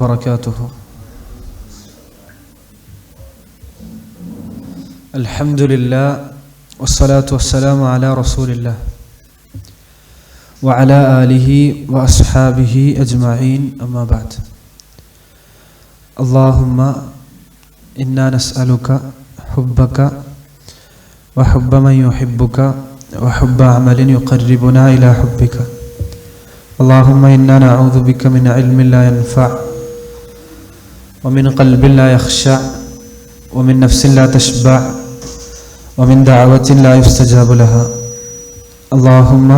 وبركاته. الحمد لله والصلاة والسلام على رسول الله وعلى آله وأصحابه أجمعين أما بعد. اللهم إنا نسألك حبك وحب من يحبك وحب عمل يقربنا إلى حبك. اللهم إنا نعوذ بك من علم لا ينفع ومن قلب لا يخشع ومن نفس لا تشبع ومن دعوة لا يستجاب لها. اللهم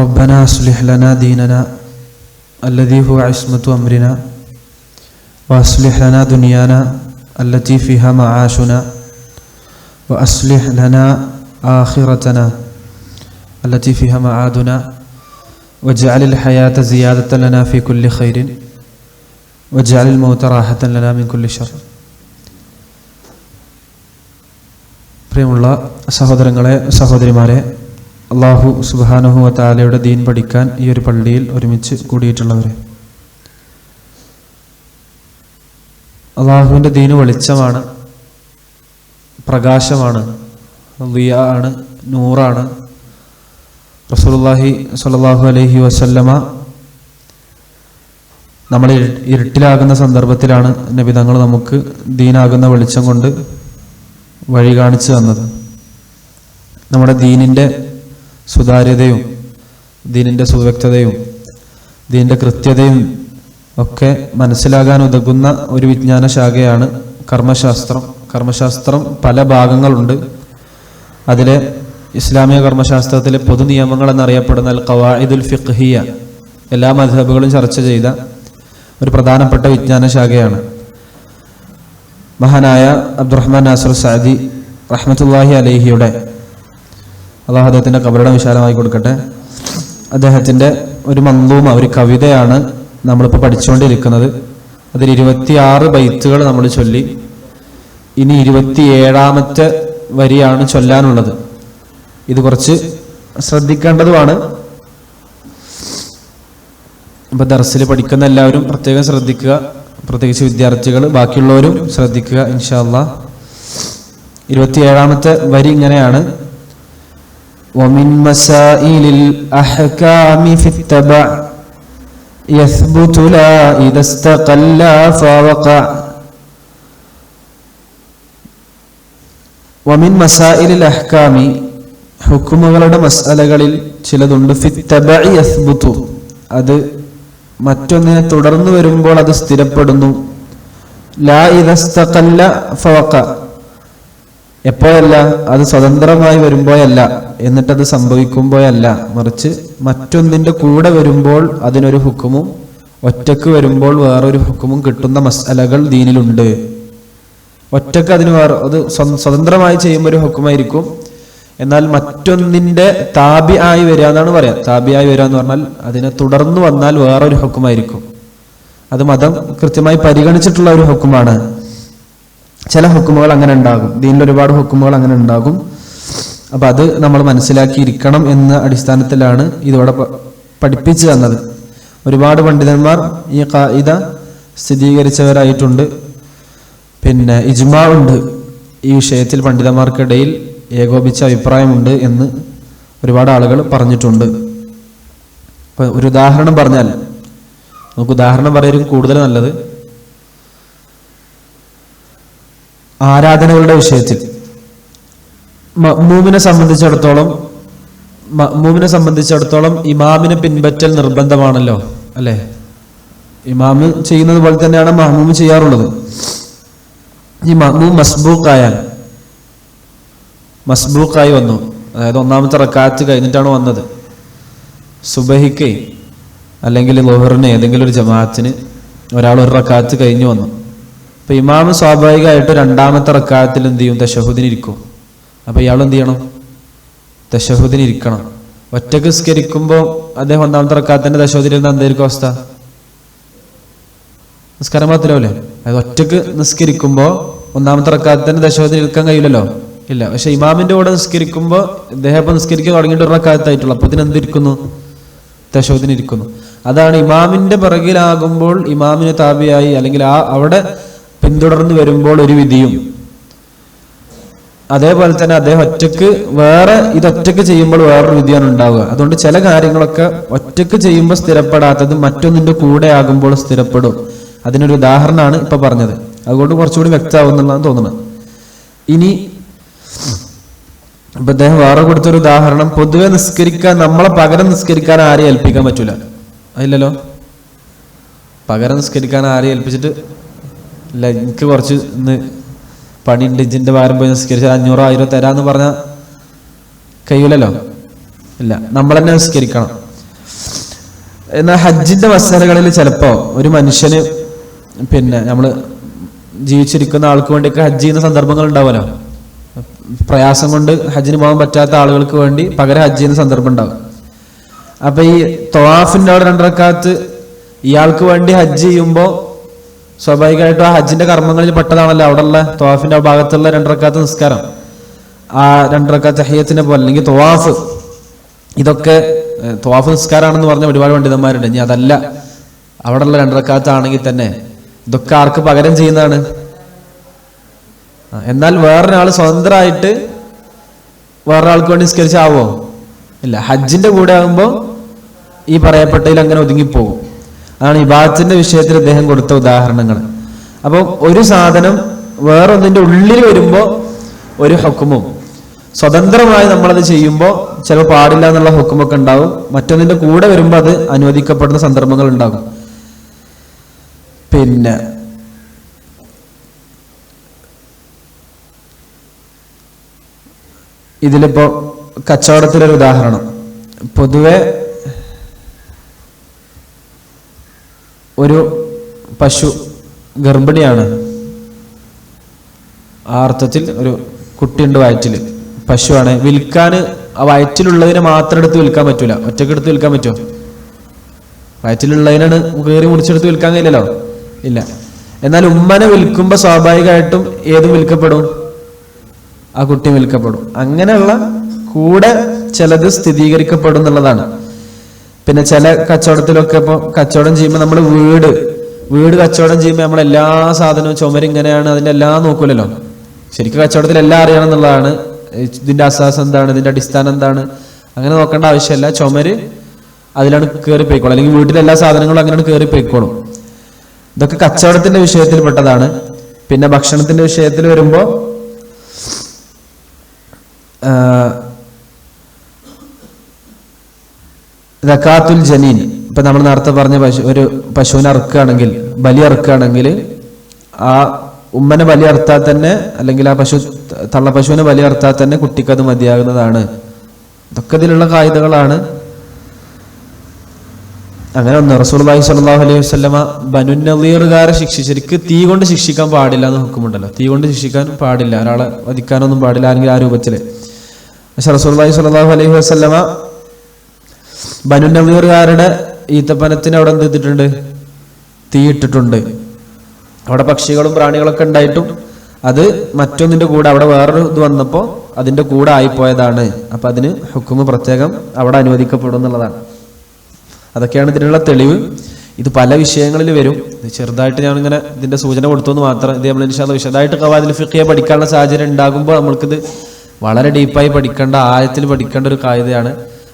ربنا أصلح لنا ديننا الذي هو عصمة أمرنا وأصلح لنا دنيانا التي فيها معاشنا وأصلح لنا آخرتنا التي فيها معادنا واجعل الحياة زيادة لنا في كل خير واجعل الموت راحة لنا من كل شر. പ്രിയമുള്ള സഹോദരങ്ങളെ സഹോദരിമാരെ, അല്ലാഹു സുബ്ഹാനഹു വ തആലയുടെ ദീൻ പഠിക്കാൻ ഈ ഒരു പള്ളിയിൽ ഒരുമിച്ച് കൂടിയിട്ടുള്ളവരെ, അല്ലാഹുവിൻ്റെ ദീന് വെളിച്ചമാണ്, പ്രകാശമാണ്, ദിയാ ആണ്, നൂറാണ്. റസൂലുള്ളാഹി സ്വല്ലല്ലാഹു അലൈഹി വസല്ലമ നമ്മൾ ഇരുട്ടിലാകുന്ന സന്ദർഭത്തിലാണ് നബി തങ്ങൾ നമുക്ക് ദീനാകുന്ന വെളിച്ചം കൊണ്ട് വഴി കാണിച്ചു തന്നത്. നമ്മുടെ ദീനിൻ്റെ സുതാര്യതയും ദീനിൻ്റെ സുവ്യക്തതയും ദീനിൻ്റെ കൃത്യതയും ഒക്കെ മനസ്സിലാകാൻ ഉതകുന്ന ഒരു വിജ്ഞാന ശാഖയാണ് കർമ്മശാസ്ത്രം. കർമ്മശാസ്ത്രം പല ഭാഗങ്ങളുണ്ട്. അതിലെ ഇസ്ലാമിക കർമ്മശാസ്ത്രത്തിലെ പൊതു നിയമങ്ങൾ എന്നറിയപ്പെടുന്ന അൽ ഖവാഇദുൽ ഫിഖ്ഹിയ എല്ലാ മദ്ഹബുകളും ചർച്ച ചെയ്ത ഒരു പ്രധാനപ്പെട്ട വിജ്ഞാന ശാഖയാണ്. മഹാനായ അബ്ദുറഹ്മാൻ നാസിർ സഅദി റഹ്മത്തുള്ളാഹി അലൈഹിയുടെ, അല്ലാഹു അദ്ദേഹത്തിൻ്റെ ഖബറിടം വിശാലമായി കൊടുക്കട്ടെ, അദ്ദേഹത്തിൻ്റെ ഒരു മൻദൂമ, ഒരു കവിതയാണ് നമ്മളിപ്പോൾ പഠിച്ചുകൊണ്ടിരിക്കുന്നത്. അതിൽ 26 ബൈത്തുകൾ നമ്മൾ ചൊല്ലി. ഇനി 27ാമത്തെ വരിയാണ് ചൊല്ലാനുള്ളത്. ഇത് കുറച്ച് ശ്രദ്ധിക്കേണ്ടതുമാണ്. ഇപ്പം ദർസിൽ പഠിക്കുന്ന എല്ലാവരും പ്രത്യേകം ശ്രദ്ധിക്കുക, പ്രത്യേകിച്ച് വിദ്യാർത്ഥികൾ, ബാക്കിയുള്ളവരും ശ്രദ്ധിക്കുക ഇൻഷാ അല്ലാഹ്. 27ാമത്തെ വരി ഇങ്ങനെയാണ്: ومن مسائل الأحكام في التبع يثبت لا إذا استقل فوقع. ومن مسائل الأحكام, ഹുക്കുമുകളുടെ മസ്അലകളിൽ ചിലതുണ്ട്. ഫിത്തബഇ യസ്ബുതു, അത് മറ്റൊന്നിനെ തുടർന്ന് വരുമ്പോൾ അത് സ്ഥിരപ്പെടുന്നു. ലാ ഇദസ്തഖല്ല ഫവഖ, എപ്പോഴല്ല, അത് സ്വതന്ത്രമായി വരുമ്പോഴല്ല, എന്നിട്ടത് സംഭവിക്കുമ്പോഴല്ല, മറിച്ച് മറ്റൊന്നിൻ്റെ കൂടെ വരുമ്പോൾ അതിനൊരു ഹുക്കുമും ഒറ്റക്ക് വരുമ്പോൾ വേറൊരു ഹുക്കുമും കിട്ടുന്ന മസ്അലകൾ ദീനിലുണ്ട്. ഒറ്റക്ക് അതിന് വേറെ, അത് സ്വതന്ത്രമായി ചെയ്യുമ്പോൾ ഒരു ഹുക്കുമായിരിക്കും, എന്നാൽ മറ്റൊന്നിൻ്റെ താബി ആയി വരിക എന്നാണ് പറയാം. താബി ആയി വരിക എന്ന് പറഞ്ഞാൽ അതിനെ തുടർന്ന് വന്നാൽ വേറൊരു ഹുക്കുമായിരിക്കും. അത് മതം കൃത്യമായി പരിഗണിച്ചിട്ടുള്ള ഒരു ഹുക്കുമാണ്. ചില ഹുക്കുമുകൾ അങ്ങനെ ഉണ്ടാകും, ദീനിൽ ഒരുപാട് ഹുക്കുമുകൾ അങ്ങനെ ഉണ്ടാകും. അപ്പം അത് നമ്മൾ മനസ്സിലാക്കിയിരിക്കണം എന്ന അടിസ്ഥാനത്തിലാണ് ഇതോടെ പഠിപ്പിച്ചു തന്നത്. ഒരുപാട് പണ്ഡിതന്മാർ ഈ ഖായിദ സ്ഥിരീകരിച്ചവരായിട്ടുണ്ട്. പിന്നെ ഇജ്മാ ഉണ്ട്, ഈ വിഷയത്തിൽ പണ്ഡിതന്മാർക്കിടയിൽ ഏകോപിച്ച അഭിപ്രായമുണ്ട് എന്ന് ഒരുപാട് ആളുകൾ പറഞ്ഞിട്ടുണ്ട്. ഇപ്പം ഒരു ഉദാഹരണം പറഞ്ഞാൽ, നമുക്ക് ഉദാഹരണം പറയുന്നത് കൂടുതൽ നല്ലത്. ആരാധനകളുടെ വിഷയത്തിൽ മഅ്മൂമിനെ സംബന്ധിച്ചിടത്തോളം ഇമാമിനെ പിൻപറ്റൽ നിർബന്ധമാണല്ലോ, അല്ലേ? ഇമാമ് ചെയ്യുന്നത് പോലെ തന്നെയാണ് മഅ്മൂം ചെയ്യാറുള്ളത്. ഈ മഅ്മൂം മസ്ബൂക്കായി വന്നു, അതായത് ഒന്നാമത്തെ റക്അത്ത് കഴിഞ്ഞിട്ടാണ് വന്നത്. സുബഹിക്ക് അല്ലെങ്കിൽ ളുഹറിന് ഏതെങ്കിലും ഒരു ജമാഅത്തിന് ഒരാൾ ഒരു റക്അത്ത് കഴിഞ്ഞു വന്നു. അപ്പോൾ ഇമാമ് സ്വാഭാവികമായിട്ട് രണ്ടാമത്തെ റക്അത്തിൽ എന്ത് ചെയ്യും? തശഹുദിന് ഇരിക്കും. അപ്പോൾ ഇയാൾ എന്ത് ചെയ്യണം? തശഹുദിന് ഇരിക്കണം. ഒറ്റക്ക് നിസ്കരിക്കുമ്പോൾ അദ്ദേഹം ഒന്നാമത്തെ റക്അത്തിന്റെ തശഹുദിലിരുന്ന എന്തായിരിക്കും അവസ്ഥ? നിസ്കാരം മാത്രമല്ലേ? അതായത് ഒറ്റക്ക് നിസ്കരിക്കുമ്പോൾ ഒന്നാമത്തെ റക്അത്തിന്റെ തശഹുദിന് ഇരിക്കാൻ കഴിയില്ലല്ലോ, ഇല്ല. പക്ഷെ ഇമാമിന്റെ കൂടെ നിസ്കരിക്കുമ്പോൾ ഇദ്ദേഹം നിസ്കരിക്കാൻ തുടങ്ങിയിട്ട് ഒരു റക്അത്തായിട്ടുള്ളൂ, അപ്പോൾ ഇതിനെന്തിരിക്കുന്നു? തശഹുദിന് ഇരിക്കുന്നു. അതാണ് ഇമാമിന്റെ പിറകിലാകുമ്പോൾ ഇമാമിന് താബിയായി അല്ലെങ്കിൽ അവിടെ പിന്തുടർന്ന് വരുമ്പോൾ ഒരു വിധിയും, അതേപോലെ തന്നെ അദ്ദേഹം ഒറ്റക്ക് ഇതൊറ്റക്ക് ചെയ്യുമ്പോൾ വേറൊരു വിധിയാണ് ഉണ്ടാവുക. അതുകൊണ്ട് ചില കാര്യങ്ങളൊക്കെ ഒറ്റക്ക് ചെയ്യുമ്പോൾ സ്ഥിരപ്പെടാത്തത് മറ്റൊന്നിന്റെ കൂടെ ആകുമ്പോൾ സ്ഥിരപ്പെടും. അതിനൊരു ഉദാഹരണമാണ് ഇപ്പൊ പറഞ്ഞത്. അതുകൊണ്ട് കുറച്ചുകൂടി വ്യക്തമാവുന്നുള്ളതാണ് തോന്നുന്നത്. ഇനി ഇപ്പൊ അദ്ദേഹം വേറെ കൊടുത്തൊരു ഉദാഹരണം, പൊതുവെ നിസ്കരിക്കാൻ നമ്മളെ പകരം നിസ്കരിക്കാൻ ആരെയും ഏൽപ്പിക്കാൻ പറ്റൂല. അതില്ലല്ലോ, പകരം നിസ്കരിക്കാൻ ആരെയും ഏൽപ്പിച്ചിട്ട് ഇല്ല എനിക്ക് കുറച്ച് ഇന്ന് പണിയുണ്ട്, ഇജിന്റെ പകരം പോയി നിസ്കരിച്ചാൽ 500-1000 തരാന്ന് പറഞ്ഞാൽ കഴിയൂലല്ലോ. ഇല്ല, നമ്മൾ തന്നെ നിസ്കരിക്കണം. എന്നാൽ ഹജ്ജിന്റെ മസലകളിൽ ചിലപ്പോ ഒരു മനുഷ്യന് നമ്മള് ജീവിച്ചിരിക്കുന്ന ആൾക്ക് വേണ്ടിയൊക്കെ ഹജ്ജ് ചെയ്യുന്ന സന്ദർഭങ്ങൾ ഉണ്ടാവുമല്ലോ. പ്രയാസം കൊണ്ട് ഹജ്ജിന് പോകാൻ പറ്റാത്ത ആളുകൾക്ക് വേണ്ടി പകരം ഹജ്ജ് ചെയ്യുന്ന സന്ദർഭം ഉണ്ടാവും. അപ്പൊ ഈ ത്വവാഫിന്റെ അവിടെ 2 റക്അത്ത് ഇയാൾക്ക് വേണ്ടി ഹജ്ജ് ചെയ്യുമ്പോൾ സ്വാഭാവികമായിട്ടും ആ ഹജ്ജിന്റെ കർമ്മങ്ങളിൽ പെട്ടതാണല്ലോ അവിടെയുള്ള ത്വവാഫിന്റെ ഭാഗത്തുള്ള 2 റക്അത്ത് നിസ്കാരം. ആ 2 റക്അത്ത് തഹിയ്യത്തിനെ പോലെ അല്ലെങ്കിൽ ത്വവാഫ്, ഇതൊക്കെ ത്വവാഫ് നിസ്കാരമാണെന്ന് പറഞ്ഞ ഒരുപാട് പണ്ഡിതന്മാരുണ്ട്. ഇനി അതല്ല, അവിടെയുള്ള 2 റക്അത്ത് ആണെങ്കിൽ തന്നെ ഇതൊക്കെ ആർക്ക് പകരം ചെയ്യുന്നതാണ്? എന്നാൽ വേറൊരാൾ സ്വതന്ത്രമായിട്ട് വേറൊരാൾക്ക് വേണ്ടി നിസ്കരിച്ചാവോ? ഇല്ല. ഹജ്ജിന്റെ കൂടെ ആകുമ്പോൾ ഈ പറയപ്പെട്ടതിൽ അങ്ങനെ ഒതുങ്ങിപ്പോകും. അതാണ് ഇബാദത്തിന്റെ വിഷയത്തിൽ അദ്ദേഹം കൊടുത്ത ഉദാഹരണങ്ങൾ. അപ്പം ഒരു സാധനം വേറൊന്നിന്റെ ഉള്ളിൽ വരുമ്പോൾ ഒരു ഹുക്കുമും, സ്വതന്ത്രമായി നമ്മളത് ചെയ്യുമ്പോൾ ചിലപ്പോൾ പാടില്ല എന്നുള്ള ഹുക്കുമൊക്കെ ഉണ്ടാവും. മറ്റൊന്നിന്റെ കൂടെ വരുമ്പോൾ അത് അനുവദിക്കപ്പെടുന്ന സന്ദർഭങ്ങൾ ഉണ്ടാകും. ഇതിലിപ്പോ കച്ചവടത്തിലൊരു ഉദാഹരണം, പൊതുവെ ഒരു പശു ഗർഭിണിയാണ്, ആ അർത്ഥത്തിൽ ഒരു കുട്ടിയുണ്ട് വയറ്റിൽ, പശുവാണ്. വിൽക്കാൻ ആ വയറ്റിലുള്ളതിനെ മാത്രം എടുത്ത് വിൽക്കാൻ പറ്റൂല. ഒറ്റക്ക് എടുത്ത് വിൽക്കാൻ പറ്റുമോ? വയറ്റിലുള്ളതിനാണ് കയറി മുറിച്ചെടുത്ത് വിൽക്കാൻ കഴിയില്ലല്ലോ. ഇല്ല. എന്നാൽ ഉമ്മനെ വിൽക്കുമ്പോൾ സ്വാഭാവികമായിട്ടും ഏതും വിൽക്കപ്പെടും, ആ കുട്ടി വിൽക്കപ്പെടും. അങ്ങനെയുള്ള കൂടെ ചിലത് സ്ഥിരീകരിക്കപ്പെടും എന്നുള്ളതാണ്. പിന്നെ ചില കച്ചവടത്തിലൊക്കെ ഇപ്പോൾ കച്ചവടം ചെയ്യുമ്പോൾ നമ്മൾ വീട് കച്ചവടം ചെയ്യുമ്പോൾ നമ്മൾ എല്ലാ സാധനവും ചുമരിങ്ങനെയാണ് അതിൻ്റെ എല്ലാം നോക്കൂലല്ലോ. ശരിക്കും കച്ചവടത്തിൽ എല്ലാം അറിയണം എന്നുള്ളതാണ്. ഇതിന്റെ അസാസ് എന്താണ്, ഇതിന്റെ അടിസ്ഥാനം എന്താണ്, അങ്ങനെ നോക്കേണ്ട ആവശ്യമില്ല. ചുമര് അതിലാണ് കയറി പോയിക്കോളും, അല്ലെങ്കിൽ വീട്ടിലെ എല്ലാ സാധനങ്ങളും അങ്ങനെയാണ് കയറി പോയിക്കോളും. ഇതൊക്കെ കച്ചവടത്തിന്റെ വിഷയത്തിൽ പെട്ടതാണ്. പിന്നെ ഭക്ഷണത്തിന്റെ വിഷയത്തിൽ വരുമ്പോൾ സകാത്തുൽ ജനീൻ, ഇപ്പൊ നമ്മൾ നേരത്തെ പറഞ്ഞ ഒരു പശുവിനെ അറുക്കുകയാണെങ്കിൽ, ബലി അറുക്കുകയാണെങ്കിൽ, ആ ഉമ്മനെ ബലി അറുത്താൽ തന്നെ, അല്ലെങ്കിൽ ആ തള്ള പശുവിനെ ബലി അറുത്താൽ തന്നെ കുട്ടിക്കത് മതിയാകുന്നതാണ്. ഇതൊക്കെ ഇതിലുള്ള കായികകളാണ്. അങ്ങനെ ഒന്ന് റസൂലുള്ളാഹി സ്വല്ലല്ലാഹു അലൈഹി വസല്ലമ ബനു നളീറുകാരെ ശിക്ഷിച്ചിരിക്ക് തീ കൊണ്ട് ശിക്ഷിക്കാൻ പാടില്ല എന്ന് ഹുക്കുമുണ്ടല്ലോ. തീ കൊണ്ട് ശിക്ഷിക്കാൻ പാടില്ല, ഒരാളെ വധിക്കാനൊന്നും പാടില്ല, അല്ലെങ്കിൽ ആ രൂപത്തില്. പക്ഷെ റസൂലുള്ളാഹി സ്വല്ലല്ലാഹു അലൈഹി വസല്ലമ ബനു നളീറുകാരുടെ ഈത്തപ്പനത്തിന് അവിടെ എന്ത് ചെയ്തിട്ടുണ്ട്? തീ ഇട്ടിട്ടുണ്ട്. അവിടെ പക്ഷികളും പ്രാണികളൊക്കെ ഉണ്ടായിട്ടും അത് മറ്റൊന്നിന്റെ കൂടെ അവിടെ വേറൊരു ഇത് വന്നപ്പോൾ അതിന്റെ കൂടെ ആയിപ്പോയതാണ്. അപ്പൊ അതിന് ഹുക്കുമ് പ്രത്യേകം അവിടെ അനുവദിക്കപ്പെടും എന്നുള്ളതാണ്. അതൊക്കെയാണ് ഇതിനുള്ള തെളിവ്. ഇത് പല വിഷയങ്ങളിൽ വരും. ചെറുതായിട്ട് ഞാനിങ്ങനെ ഇതിന്റെ സൂചന കൊടുത്തു മാത്രം. ഇത് നമ്മൾ ഇൻഷാ അല്ലാഹ് വിശദമായിട്ട് ഖവാദിൽ ഫിഖ്ഹിയ പഠിക്കാനുള്ള സാഹചര്യം ഉണ്ടാകുമ്പോൾ നമ്മൾക്കിത് വളരെ ഡീപ്പായി പഠിക്കേണ്ട, ആഴത്തിൽ പഠിക്കേണ്ട ഒരു കായികയാണ്.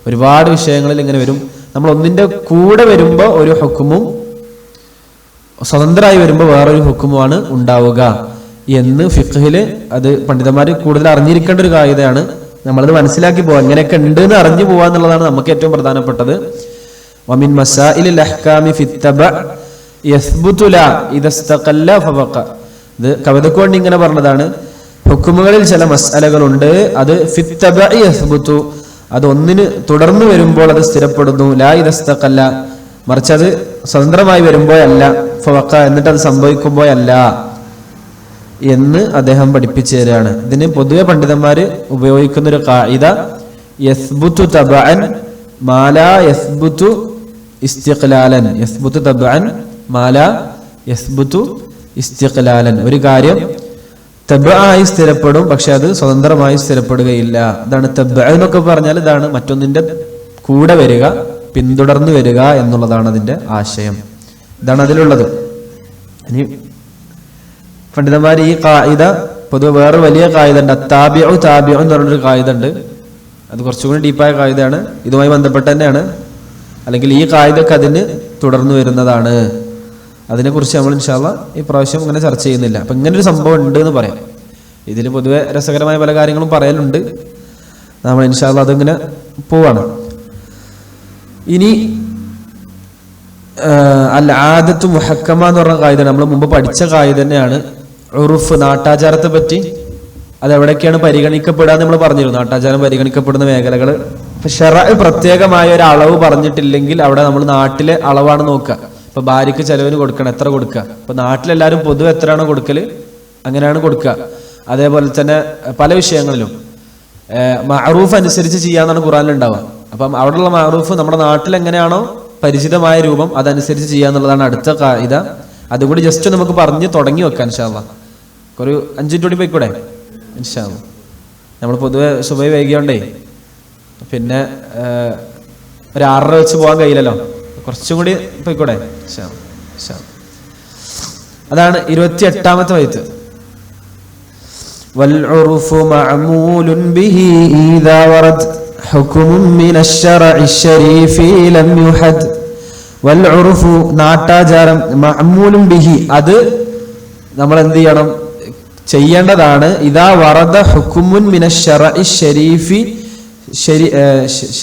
ഒരുപാട് വിഷയങ്ങളിൽ ഇങ്ങനെ വരും. നമ്മൾ ഒന്നിന്റെ കൂടെ വരുമ്പോൾ ഒരു ഹുക്കുമും, സ്വതന്ത്രമായി വരുമ്പോൾ വേറൊരു ഹുക്കുമാണ് ഉണ്ടാവുക എന്ന് ഫിഖ്ഹില് അത് പണ്ഡിതന്മാര് കൂടുതൽ അറിഞ്ഞിരിക്കേണ്ട ഒരു കായികയാണ്. നമ്മളത് മനസ്സിലാക്കി പോവാ, എങ്ങനെയൊക്കെ ഉണ്ട് എന്ന് അറിഞ്ഞു പോവാ എന്നുള്ളതാണ് നമുക്ക് ഏറ്റവും പ്രധാനപ്പെട്ടത്. ومن مسائل الأحكام في التبع يثبت لا إذا استقل فبقى. ഇത് കവിതക്ക് വേണ്ടി ഇങ്ങനെ പറഞ്ഞതാണ്. ഹുക്കുമുകളിൽ ചില മസ്അലകളുണ്ട്, അത് ഫിത്തബഇ യസ്ബുതു, അത് ഒന്നിന് തുടർന്ന് വരുമ്പോൾ അത് സ്ഥിരപ്പെടുന്നു. ലാ ഇദാ ഇസ്തഖല്ല, മറിച്ച് അത് സ്വതന്ത്രമായി വരുമ്പോഴല്ല, ഫവഖ എന്നിട്ട് അത് സംഭവിക്കുമ്പോഴല്ല എന്ന് അദ്ദേഹം പഠിപ്പിച്ചു തരികയാണ്. ഇതിന് പൊതുവെ പണ്ഡിതന്മാര് ഉപയോഗിക്കുന്ന ഒരു ഖാഇദ, യസ്ബുതു തബഅൻ മാലാ യസ്ബുതു ഇസ്തിഖ്ലാലൻ. യസ്ബുതു തബഅൻ മാലാ യസ്ബുതു ഇസ്തിഖ്ലാലൻ. ഒരു കാര്യം തബഅായി സ്ഥിരപ്പെടും, പക്ഷെ അത് സ്വതന്ത്രമായി സ്ഥിരപ്പെടുകയില്ല. ഇതാണ് തബഅ എന്നൊക്കെ പറഞ്ഞാൽ ഇതാണ് മറ്റൊന്നിന്റെ കൂടെ വരിക, പിന്തുടർന്നു വരിക എന്നുള്ളതാണ് അതിന്റെ ആശയം. ഇതാണ് അതിലുള്ളത്. ഇനി പണ്ഡിതന്മാർ ഈ ഖായിദ പൊതുവെ വേറെ വലിയ ഖായിദ ഉണ്ട്, അത്താബിഉ താബിഉ എന്ന് പറഞ്ഞൊരു ഖായിദ ഉണ്ട്. അത് കുറച്ചുകൂടി ഡീപ്പായ ഖായിദയാണ്, ഇതുമായി ബന്ധപ്പെട്ട് തന്നെയാണ്. അല്ലെങ്കിൽ ഈ ഖായിദക്ക് അതിന് തുടർന്നു വരുന്നതാണ്. അതിനെക്കുറിച്ച് നമ്മൾ ഇൻഷാ അല്ലാഹ് ഈ പ്രാവശ്യം ഇങ്ങനെ ചർച്ച ചെയ്യുന്നില്ല. അപ്പൊ ഇങ്ങനൊരു സംഭവം ഉണ്ട് എന്ന് പറയാം. ഇതിൽ പൊതുവെ രസകരമായ പല കാര്യങ്ങളും പറയലുണ്ട്. നമ്മൾ ഇൻഷാ അല്ലാഹ് അതിങ്ങനെ പോവാണ്. ഇനി അൽ ആദത്തു മുഹക്കമ എന്ന് പറഞ്ഞ ഖായിദ നമ്മൾ മുമ്പ് പഠിച്ച ഖായിദ തന്നെയാണ്. ഉറുഫ്, നാട്ടാചാരത്തെ പറ്റി അതെവിടേക്കാണ് പരിഗണിക്കപ്പെടുക നമ്മൾ പറഞ്ഞിരുന്നു. നാട്ടാചാരം പരിഗണിക്കപ്പെടുന്ന മേഖലകൾ. ഇപ്പൊ ശറഅ് പ്രത്യേകമായ ഒരു അളവ് പറഞ്ഞിട്ടില്ലെങ്കിൽ അവിടെ നമ്മൾ നാട്ടിലെ അളവാണ് നോക്കുക. ഇപ്പൊ ഭാര്യക്ക് ചെലവിന് കൊടുക്കണം, എത്ര കൊടുക്കുക. ഇപ്പൊ നാട്ടിലെല്ലാവരും പൊതുവെ എത്രയാണോ കൊടുക്കല് അങ്ങനെയാണ് കൊടുക്കുക. അതേപോലെ തന്നെ പല വിഷയങ്ങളിലും മഅറൂഫ് അനുസരിച്ച് ചെയ്യാന്നാണ് ഖുർആനിൽ ഉണ്ടാവുക. അപ്പം അവിടെയുള്ള മഅറൂഫ് നമ്മുടെ നാട്ടിൽ എങ്ങനെയാണോ പരിചിതമായ രൂപം അതനുസരിച്ച് ചെയ്യാന്നുള്ളതാണ് അടുത്ത ഖായിദ. അതുകൂടി ജസ്റ്റ് നമുക്ക് പറഞ്ഞ് തുടങ്ങി വെക്കാം ഇൻഷാ അല്ലാഹ്. ഒരു 5 മിനിറ്റ് കൂടി പോയിക്കൂടെ ഇൻഷാ അല്ലാഹ്? നമ്മൾ പൊതുവെ സുബഹി വൈകിയോണ്ടേ പിന്നെ ഒരു 6:30 വെച്ച് പോകാൻ കഴിയില്ലല്ലോ. കുറച്ചും കൂടി പോയിക്കൂടെ ഇൻഷാ അല്ലാഹ്? അതാണ് 28ാമത്തെ വയത്ത്. والعرف معمول به إذا ورد حكم من الشرع الشريف لم يحد. والعرف നാട്ടാചാരം മഅമൂലുൻ ബിഹി അത് നമ്മൾ എന്ത് ചെയ്യണം, ചെയ്യേണ്ടതാണ്. ഇദാ വറദ ഹുക്മുൻ മിന ശറഇ ശരീഫി,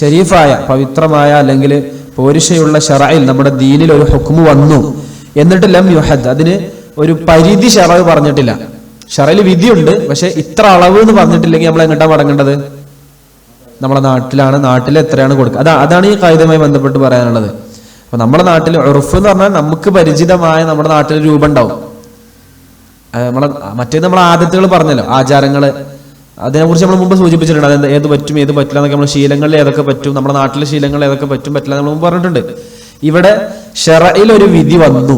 ശരീഫായ പവിത്രമായ അല്ലെങ്കിൽ പോരിശയുള്ള ശറഇൽ നമ്മുടെ ദീനിൽ ഒരു ഹുക്മു വന്നു എന്നിട്ട് ലം യുഹദ്, അതിന് ഒരു പരിധി ശറഅ് പറഞ്ഞിട്ടില്ല. ശറയിൽ വിധിയുണ്ട്, പക്ഷെ ഇത്ര അളവ് എന്ന് പറഞ്ഞിട്ടില്ലെങ്കിൽ നമ്മൾ എങ്ങോട്ടാ മടങ്ങേണ്ടത്? നമ്മളെ നാട്ടിലാണ്, നാട്ടിൽ എത്രയാണ് കൊടുക്കുക. അതാണ് ഈ ഖായിദയുമായി ബന്ധപ്പെട്ട് പറയാനുള്ളത്. അപ്പൊ നമ്മുടെ നാട്ടിൽ ഉറുഫ് എന്ന് പറഞ്ഞാൽ നമുക്ക് പരിചിതമായ നമ്മുടെ നാട്ടിൽ രൂപം ഉണ്ടാവും. മറ്റേത് നമ്മൾ ആദത്തുകൾ പറഞ്ഞല്ലോ, ആചാരങ്ങള്, അതിനെക്കുറിച്ച് നമ്മൾ മുമ്പ് സൂചിപ്പിച്ചിട്ടുണ്ട്. അത് ഏത് പറ്റും ഏത് പറ്റില്ല എന്നൊക്കെ, നമ്മൾ ശീലങ്ങളിൽ ഏതൊക്കെ പറ്റും, നമ്മുടെ നാട്ടിലെ ശീലങ്ങളിൽ ഏതൊക്കെ പറ്റും പറ്റില്ല നമ്മൾ മുമ്പ് പറഞ്ഞിട്ടുണ്ട്. ഇവിടെ ശറയിൽ ഒരു വിധി വന്നു,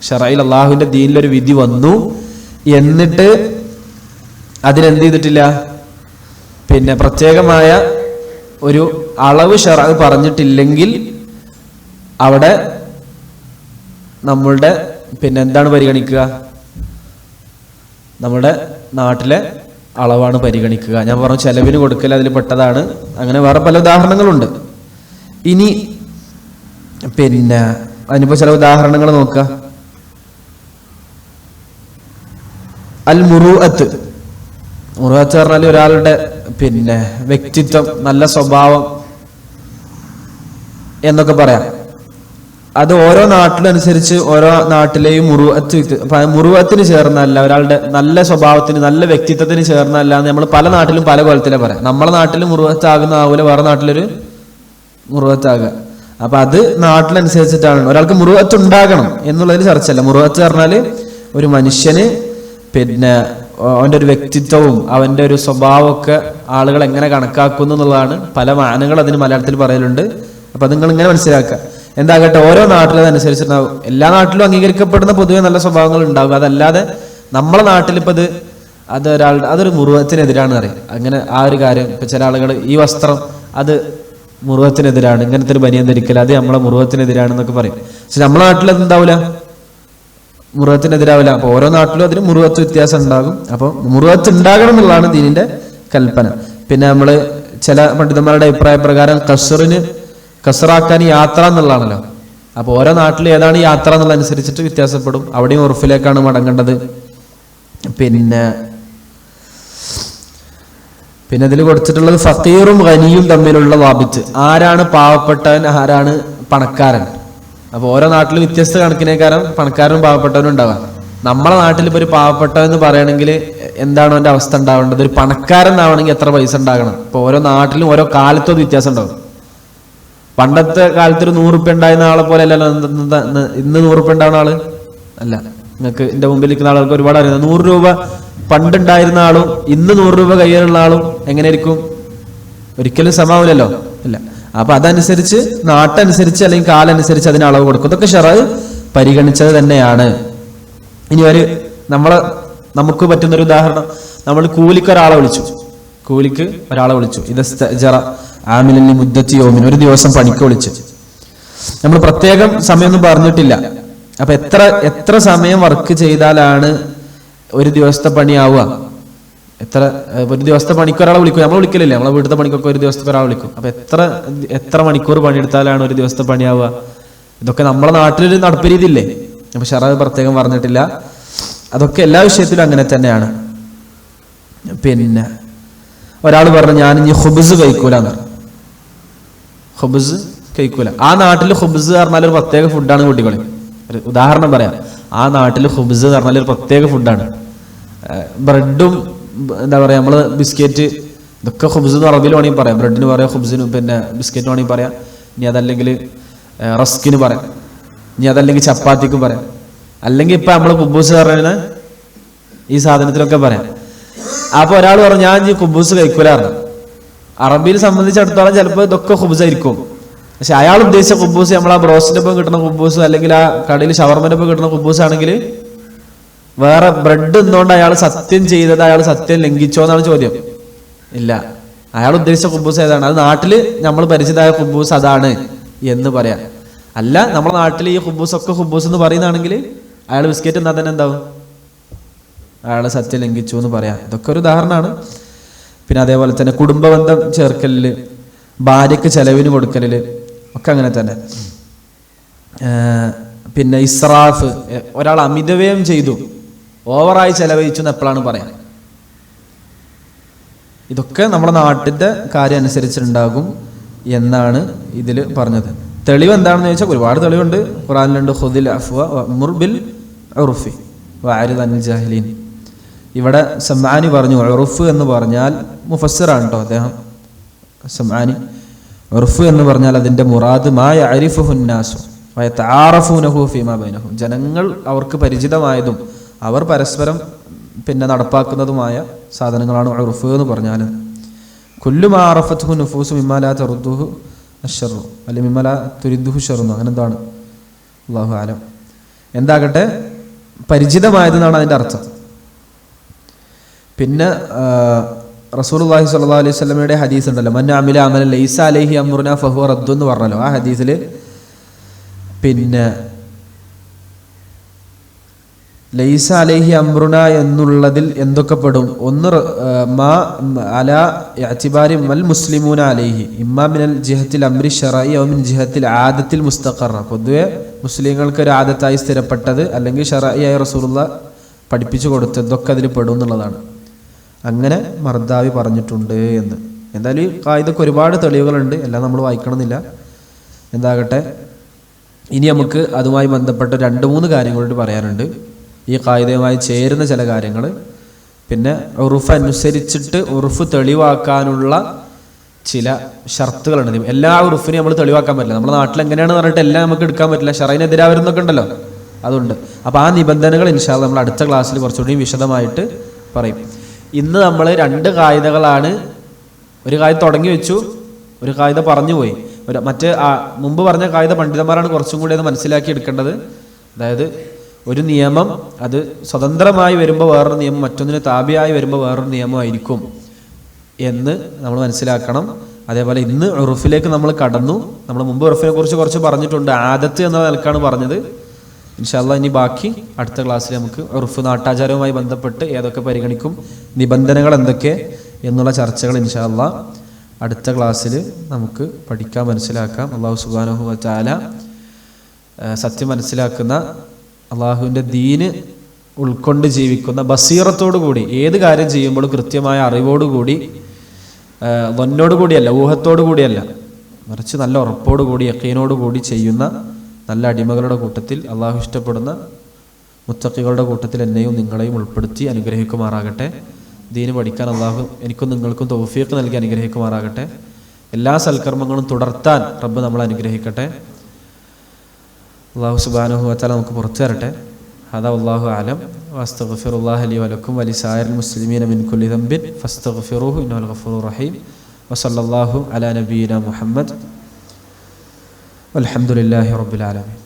ശറയിൽ അള്ളാഹുവിന്റെ ദീനിലൊരു വിധി വന്നു, എന്നിട്ട് അതിനെന്ത് ചെയ്തിട്ടില്ല, പിന്നെ പ്രത്യേകമായ ഒരു അളവ് ശറഅ് പറഞ്ഞിട്ടില്ലെങ്കിൽ അവിടെ നമ്മളുടെ പിന്നെ എന്താണ് പരിഗണിക്കുക? നമ്മുടെ നാട്ടിലെ അളവാണ് പരിഗണിക്കുക. ഞാൻ പറഞ്ഞു ചെലവിന് കൊടുക്കൽ അതിൽ പെട്ടതാണ്. അങ്ങനെ വേറെ പല ഉദാഹരണങ്ങളുണ്ട്. ഇനി പിന്നെ അതിനിപ്പോ ചില ഉദാഹരണങ്ങൾ നോക്കുക. അൽ മുറൂഅത്ത്, മുറൂഅത്ത് പറഞ്ഞാൽ ഒരാളുടെ പിന്നെ വ്യക്തിത്വം, നല്ല സ്വഭാവം എന്നൊക്കെ പറയാം. അത് ഓരോ നാട്ടിലനുസരിച്ച് ഓരോ നാട്ടിലെയും മുറുവത്തിന് ചേർന്നല്ല, ഒരാളുടെ നല്ല സ്വഭാവത്തിന് നല്ല വ്യക്തിത്വത്തിന് ചേർന്നല്ല എന്ന് നമ്മൾ പല നാട്ടിലും പല കോലത്തിലെ പറയാം. നമ്മളെ നാട്ടിൽ മുറുവത്താകുന്ന ആവൂല വേറെ നാട്ടിലൊരു മുറുവത്താകുക. അപ്പൊ അത് നാട്ടിലനുസരിച്ചിട്ടാണ്. ഒരാൾക്ക് മുറുവത്ത് ഉണ്ടാകണം എന്നുള്ളതിൽ ചർച്ചയല്ല. മുറുവത്ത് പറഞ്ഞാല് ഒരു മനുഷ്യന് പിന്നെ അവന്റെ ഒരു വ്യക്തിത്വവും അവന്റെ ഒരു സ്വഭാവമൊക്കെ ആളുകൾ എങ്ങനെ കണക്കാക്കുന്നു എന്നുള്ളതാണ്. പല മാനങ്ങൾ അതിന് മലയാളത്തിൽ പറയലുണ്ട്. അപ്പൊ അത് നിങ്ങൾ ഇങ്ങനെ മനസ്സിലാക്കുക. എന്താകട്ടെ, ഓരോ നാട്ടിലും അതനുസരിച്ചിട്ടുണ്ടാവും. എല്ലാ നാട്ടിലും അംഗീകരിക്കപ്പെടുന്ന പൊതുവെ നല്ല സ്വഭാവങ്ങൾ ഉണ്ടാകും. അതല്ലാതെ നമ്മളെ നാട്ടിൽ ഇപ്പൊ അതൊരു മുറുവത്തിനെതിരാണ് അറിയാം. അങ്ങനെ ആ ഒരു കാര്യം ഇപ്പൊ ചില ആളുകൾ ഈ വസ്ത്രം അത് മുറുവത്തിനെതിരാണ്, ഇങ്ങനത്തെ ഒരു ബനിയൻ ധരിക്കൽ അത് നമ്മളെ മുറുവത്തിനെതിരാണെന്നൊക്കെ പറയും. പക്ഷെ നമ്മളെ നാട്ടിൽ അത് എന്താവില്ല, മുറുവത്തിനെതിരാവില്ല. അപ്പൊ ഓരോ നാട്ടിലും അതിന് മുറുവത്ത് വ്യത്യാസം ഉണ്ടാകും. അപ്പൊ മുറുവത്ത് ഉണ്ടാകണം എന്നുള്ളതാണ് ദീനിന്റെ കൽപ്പന. പിന്നെ നമ്മള് ചില പണ്ഡിതന്മാരുടെ അഭിപ്രായ പ്രകാരം കസറാക്കാൻ യാത്ര എന്നുള്ളതാണല്ലോ. അപ്പൊ ഓരോ നാട്ടിൽ ഏതാണ് യാത്ര എന്നുള്ളതനുസരിച്ചിട്ട് വ്യത്യാസപ്പെടും. അവിടെയും ഉറുഫിലേക്കാണ് മടങ്ങേണ്ടത്. പിന്നെ ഇതിൽ കൊടുത്തിട്ടുള്ളത് ഫക്കീറും ഖനിയും തമ്മിലുള്ള വാബിത്ത്. ആരാണ് പാവപ്പെട്ടവൻ, ആരാണ് പണക്കാരൻ? അപ്പൊ ഓരോ നാട്ടിലും വ്യത്യസ്ത കണക്കിനേക്കാരം പണക്കാരനും പാവപ്പെട്ടവനും ഉണ്ടാവാം. നമ്മളെ നാട്ടിൽ ഇപ്പൊ ഒരു പാവപ്പെട്ടവൻ എന്ന് പറയണമെങ്കിൽ എന്താണ് അവന്റെ അവസ്ഥ ഉണ്ടാവേണ്ടത്? ഒരു പണക്കാരൻ ആവണമെങ്കിൽ എത്ര പൈസ ഉണ്ടാകണം? ഇപ്പൊ ഓരോ നാട്ടിലും ഓരോ കാലത്തും വ്യത്യാസം ഉണ്ടാവും. പണ്ടത്തെ കാലത്ത് ഒരു 100 റുപ്യ ഉണ്ടായിരുന്ന ആളെ പോലെ അല്ലല്ലോ ഇന്ന് 100 റുപ്യ ഉണ്ടാവുന്ന ആള് അല്ല. നിങ്ങൾക്ക് എന്റെ മുമ്പിൽ നിൽക്കുന്ന ആളുകൾക്ക് ഒരുപാട് അറിയാം. 100 രൂപ പണ്ടുണ്ടായിരുന്ന ആളും ഇന്ന് 100 രൂപ കയ്യിലുള്ള ആളും എങ്ങനെയായിരിക്കും? ഒരിക്കലും സമാവില്ലല്ലോ. ഇല്ല. അപ്പൊ അതനുസരിച്ച് നാട്ടനുസരിച്ച് അല്ലെങ്കിൽ കാലനുസരിച്ച് അതിന് അളവ് കൊടുക്കും. ഇതൊക്കെ ശറഅ് പരിഗണിച്ചത് തന്നെയാണ്. ഇനി നമുക്ക് പറ്റുന്നൊരു ഉദാഹരണം, നമ്മൾ കൂലിക്ക് ഒരാളെ വിളിച്ചു. ഇത് ആമിലി മുദ്ദത്തി യൗമിൻ, ഒരു ദിവസം പണിക്ക് വിളിച്ച്. നമ്മൾ പ്രത്യേകം സമയമൊന്നും പറഞ്ഞിട്ടില്ല. അപ്പൊ എത്ര സമയം വർക്ക് ചെയ്താലാണ് ഒരു ദിവസത്തെ പണിയാവുക? ഒരു ദിവസത്തെ പണിക്ക് ഒരാളെ വിളിക്കും, നമ്മൾ വിളിക്കലില്ലേ? നമ്മളെ വീട്ടിലത്തെ പണിക്കൊക്കെ ഒരു ദിവസത്തെ ഒരാൾ വിളിക്കും. അപ്പൊ എത്ര മണിക്കൂർ പണിയെടുത്താലാണ് ഒരു ദിവസത്തെ പണിയാവുക? ഇതൊക്കെ നമ്മളെ നാട്ടിലൊരു നടപ്പ് രീതി ഇല്ലേ? അപ്പൊ ശറഅ് പ്രത്യേകം പറഞ്ഞിട്ടില്ല. അതൊക്കെ എല്ലാ വിഷയത്തിലും അങ്ങനെ തന്നെയാണ്. പിന്നെ ഒരാൾ പറഞ്ഞു ഞാൻ ഇനി ഖുബ്സ് കഴിക്കൂലെന്ന് പറഞ്ഞു. ഖുബ്സ് കഴിക്കൂല. ആ നാട്ടിൽ ഖുബ്സ് പറഞ്ഞാൽ ഒരു പ്രത്യേക ഫുഡാണ് കുട്ടികളെ. ഒരു ഉദാഹരണം പറയാം. ആ നാട്ടിൽ ഖുബ്സ് പറഞ്ഞാൽ ഒരു പ്രത്യേക ഫുഡാണ്. ബ്രെഡും എന്താ പറയാ, നമ്മള് ബിസ്ക്കറ്റ്, ഇതൊക്കെ ഖുബ്സ് എന്ന് അറബിയിൽ വേണമെങ്കിൽ പറയാം. ബ്രെഡിന് പറയാം, ഖുബ്സിന് പിന്നെ ബിസ്ക്കറ്റ് വേണമെങ്കിൽ പറയാം. ഇനി അതല്ലെങ്കിൽ റസ്കിന് പറയാം, ഇനി അതല്ലെങ്കിൽ ചപ്പാത്തിക്കും പറയാം, അല്ലെങ്കിൽ ഇപ്പൊ നമ്മള് കുബൂസ് പറയുന്ന ഈ സാധനത്തിലൊക്കെ പറയാം. അപ്പൊ ഒരാൾ പറഞ്ഞു ഞാൻ ഈ കുബൂസ് കഴിക്കൂലായിരുന്നു. അറബിയിൽ സംബന്ധിച്ചിടത്തോളം ചിലപ്പോൾ ഇതൊക്കെ ഖുബ്സ് ആയിരിക്കും. പക്ഷെ അയാൾ ഉദ്ദേശിച്ച കുബൂസ് നമ്മൾ ആ ബ്രോസ്റ്റിന്റെ ഒപ്പം കിട്ടുന്ന കുബൂസ്, അല്ലെങ്കിൽ ആ കടയിൽ ഷവർമന്റെ ഒപ്പം കിട്ടുന്ന കുബൂസ് ആണെങ്കിൽ വേറെ ബ്രെഡ് എന്നുകൊണ്ട് അയാൾ സത്യം ചെയ്തത് അയാൾ സത്യം ലംഘിച്ചോ എന്നാണ് ചോദ്യം. ഇല്ല, അയാൾ ഉദ്ദേശിച്ച കുബൂസ് ഏതാണ്? അത് നാട്ടില് നമ്മൾ പരിചിതമായ കുബൂസ് അതാണ് എന്ന് പറയാം. അല്ല, നമ്മുടെ നാട്ടിൽ ഈ ഖുബൂസ് ഒക്കെ ഖുബൂസ് എന്ന് പറയുന്നതാണെങ്കിൽ അയാൾ ബിസ്ക്കറ്റ് എന്നാൽ തന്നെ എന്താവും? അയാൾ സത്യം ലംഘിച്ചു എന്ന് പറയാം. ഇതൊക്കെ ഒരു ഉദാഹരണമാണ്. പിന്നെ അതേപോലെ തന്നെ കുടുംബബന്ധം ചേർക്കലില്, ഭാര്യക്ക് ചെലവിന് കൊടുക്കലില് ഒക്കെ അങ്ങനെ തന്നെ. പിന്നെ ഇസ്രാഫ്, ഒരാൾ അമിതവ്യയം ചെയ്തു, ഓവറായി ചെലവഴിച്ചു എന്ന് എപ്പോഴാണ് പറയാം? ഇതൊക്കെ നമ്മുടെ നാട്ടിന്റെ കാര്യം അനുസരിച്ചിട്ടുണ്ടാകും എന്നാണ് ഇതിൽ പറഞ്ഞത്. തെളിവ് എന്താണെന്ന് ചോദിച്ചാൽ ഒരുപാട് തെളിവുണ്ട്. ഖുർആനിലുണ്ട് ഖുദിൽ അഫ്വ വഅ്മുർ ബിൽ ഉർഫി വഅരിദ് അനിൽ ജാഹിലീൻ. ഇവിടെ സമ്ആനി പറഞ്ഞു ഉർഫ് എന്ന് പറഞ്ഞാൽ, മുഫസ്സിറാണ് കേട്ടോ അദ്ദേഹം സമ്ആനി. ഉർഫ് എന്ന് പറഞ്ഞാൽ അതിന്റെ മുറാദ് മാ യഅരിഫുഹു നാസു വയതആറഫൂനഹു ഫീമാ ബൈനഹും, ജനങ്ങൾ അവർക്ക് പരിചിതമായതും അവർ പരസ്പരം പിന്നെ നടപ്പാക്കുന്നതുമായ സാധനങ്ങളാണ് ഉർഫ് എന്ന് പറഞ്ഞാൽ. കുല്ലു മാ അറഫത്ഹു നുഫൂസു മിമ്മാ ലാ തറുദ്ദുഹു അശ്ശറു അല്ലെങ്കിൽ മിമ്മാ ലാ തുരിദ്ദുഹു ശർറു, അങ്ങനെ എന്താണ്, അല്ലാഹു അലം. എന്താകട്ടെ പരിചിതമായതെന്നാണ് അതിന്റെ അർത്ഥം. പിന്നെ റസൂലുള്ളാഹി സ്വല്ലല്ലാഹു അലൈഹി വസല്ലമയുടെ ഹദീസ് ഉണ്ടല്ലോ, മൻ അമില അമലൻ ലൈസ അലൈഹി അംറുനാ ഫഹുവ റദ്ദു എന്ന് പറഞ്ഞല്ലോ. ആ ഹദീസിൽ പിന്നെ ലൈസ അലൈഹി അംറുന എന്നുള്ളതിൽ എന്തൊക്കെ പെടും? ഒന്ന് മാ അലാ ഇഅ്തിബാരി മൽ മുസ്ലിമൂന അലൈഹി ഇമ്മാ മിനൽ ജിഹത്തിൽ അംരി ശറഈ ഔ മിൻ ജിഹത്തിൽ ആദത്തിൽ മുസ്തഖറ, പൊതുവെ മുസ്ലിങ്ങൾക്ക് ഒരു ആദത്തായി സ്ഥിരപ്പെട്ടത് അല്ലെങ്കിൽ ശറഈയായ റസൂലുള്ളാഹ് പഠിപ്പിച്ചു കൊടുത്തതൊക്കെ അതിൽ പെടും എന്നുള്ളതാണ്. അങ്ങനെ മർദാവി പറഞ്ഞിട്ടുണ്ട് എന്ന്. എന്തായാലും ഈ ഖായിദക്ക് ഒരുപാട് തെളിവുകളുണ്ട്, എല്ലാം നമ്മൾ വായിക്കണമെന്നില്ല. എന്താകട്ടെ, ഇനി നമുക്ക് അതുമായി ബന്ധപ്പെട്ട 2-3 കാര്യങ്ങളോട് പറയാനുണ്ട്. ഈ ഖായിദയുമായി ചേരുന്ന ചില കാര്യങ്ങൾ. പിന്നെ ഉറുഫ് അനുസരിച്ചിട്ട് ഉറുഫ് തെളിവാക്കാനുള്ള ചില ഷർത്തുകളുണ്ട്. എല്ലാ ഉറുഫിനെയും നമ്മൾ തെളിവാക്കാൻ പറ്റില്ല. നമ്മുടെ നാട്ടിൽ എങ്ങനെയാണെന്ന് പറഞ്ഞിട്ട് എല്ലാം നമുക്ക് എടുക്കാൻ പറ്റില്ല. ശറഈനെതിരാ വരുന്നൊക്കെ ഉണ്ടല്ലോ, അതുണ്ട്. അപ്പോൾ ആ നിബന്ധനകൾ ഇൻഷാ അല്ലാഹ് നമ്മൾ അടുത്ത ക്ലാസ്സിൽ കുറച്ചുകൂടി വിശദമായിട്ട് പറയും. ഇന്ന് നമ്മൾ 2 ഖായിദകളാണ്, ഒരു ഖായിദ തുടങ്ങി വെച്ചു, ഒരു ഖായിദ പറഞ്ഞു പോയി. മറ്റേ മുമ്പ് പറഞ്ഞ ഖായിദ പണ്ഡിതന്മാരാണ് കുറച്ചും കൂടി അത് മനസ്സിലാക്കി എടുക്കേണ്ടത്. അതായത് ഒരു നിയമം അത് സ്വതന്ത്രമായി വരുമ്പോൾ വേറൊരു നിയമം, മറ്റൊന്നിന് താബിയായി വരുമ്പോൾ വേറൊരു നിയമമായിരിക്കും എന്ന് നമ്മൾ മനസ്സിലാക്കണം. അതേപോലെ ഇന്ന് ഉറുഫിലേക്ക് നമ്മൾ കടന്നു. നമ്മൾ മുമ്പ് ഉറുഫിനെ കുറിച്ച് കുറച്ച് പറഞ്ഞിട്ടുണ്ട്, ആദത്ത് എന്ന നിലക്കാണ് പറഞ്ഞത്. ഇൻഷാ അല്ലാഹ് ഇനി ബാക്കി അടുത്ത ക്ലാസ്സിൽ നമുക്ക് ഉറുഫ് നാട്ടാചാരവുമായി ബന്ധപ്പെട്ട് ഏതൊക്കെ പരിഗണിക്കും, നിബന്ധനകൾ എന്തൊക്കെ എന്നുള്ള ചർച്ചകൾ ഇൻഷാ അല്ലാഹ് അടുത്ത ക്ലാസ്സിൽ നമുക്ക് പഠിക്കാൻ മനസ്സിലാക്കാം. അല്ലാഹു സുബ്ഹാനഹു വ തആല സത്യം മനസ്സിലാക്കുന്ന, അള്ളാഹുവിൻ്റെ ദീന് ഉൾക്കൊണ്ട് ജീവിക്കുന്ന ബസീറത്തോടു കൂടി ഏത് കാര്യം ചെയ്യുമ്പോഴും കൃത്യമായ അറിവോടുകൂടി, വന്നോടുകൂടിയല്ല, ഊഹത്തോടു കൂടിയല്ല, മറിച്ച് നല്ല ഉറപ്പോടുകൂടി യഖീനോടുകൂടി ചെയ്യുന്ന നല്ല അടിമകളുടെ കൂട്ടത്തിൽ, അള്ളാഹു ഇഷ്ടപ്പെടുന്ന മുത്തഖികളുടെ കൂട്ടത്തിൽ എന്നെയും നിങ്ങളെയും ഉൾപ്പെടുത്തി അനുഗ്രഹിക്കുമാറാകട്ടെ. ദീന് പഠിക്കാൻ അള്ളാഹു എനിക്കും നിങ്ങൾക്കും തൗഫീഖ് നൽകി അനുഗ്രഹിക്കുമാറാകട്ടെ. എല്ലാ സൽക്കർമ്മങ്ങളും തുടർത്താൻ റബ്ബ് നമ്മളെ അനുഗ്രഹിക്കട്ടെ. അല്ലാഹു സുബ്ഹാനഹു വ തആല നമുക്ക് പുറത്തു തരട്ടെ. ഹദാ വല്ലാഹു അലം വസ്തഗ്ഫിറുല്ലാഹ ലി വലക്കും വലിസായിറിൽ മുസ്ലിമീന മിൻ കുല്ലി ദംബിൻ ഫസ്തഗ്ഫിറൂഹു ഇന്നഹു ഗഫൂറുർ റഹീം. വസല്ലല്ലാഹു അലാ നബിയിനാ മുഹമ്മദ് വൽഹംദുലില്ലാഹി റബ്ബിൽ ആലമീൻ.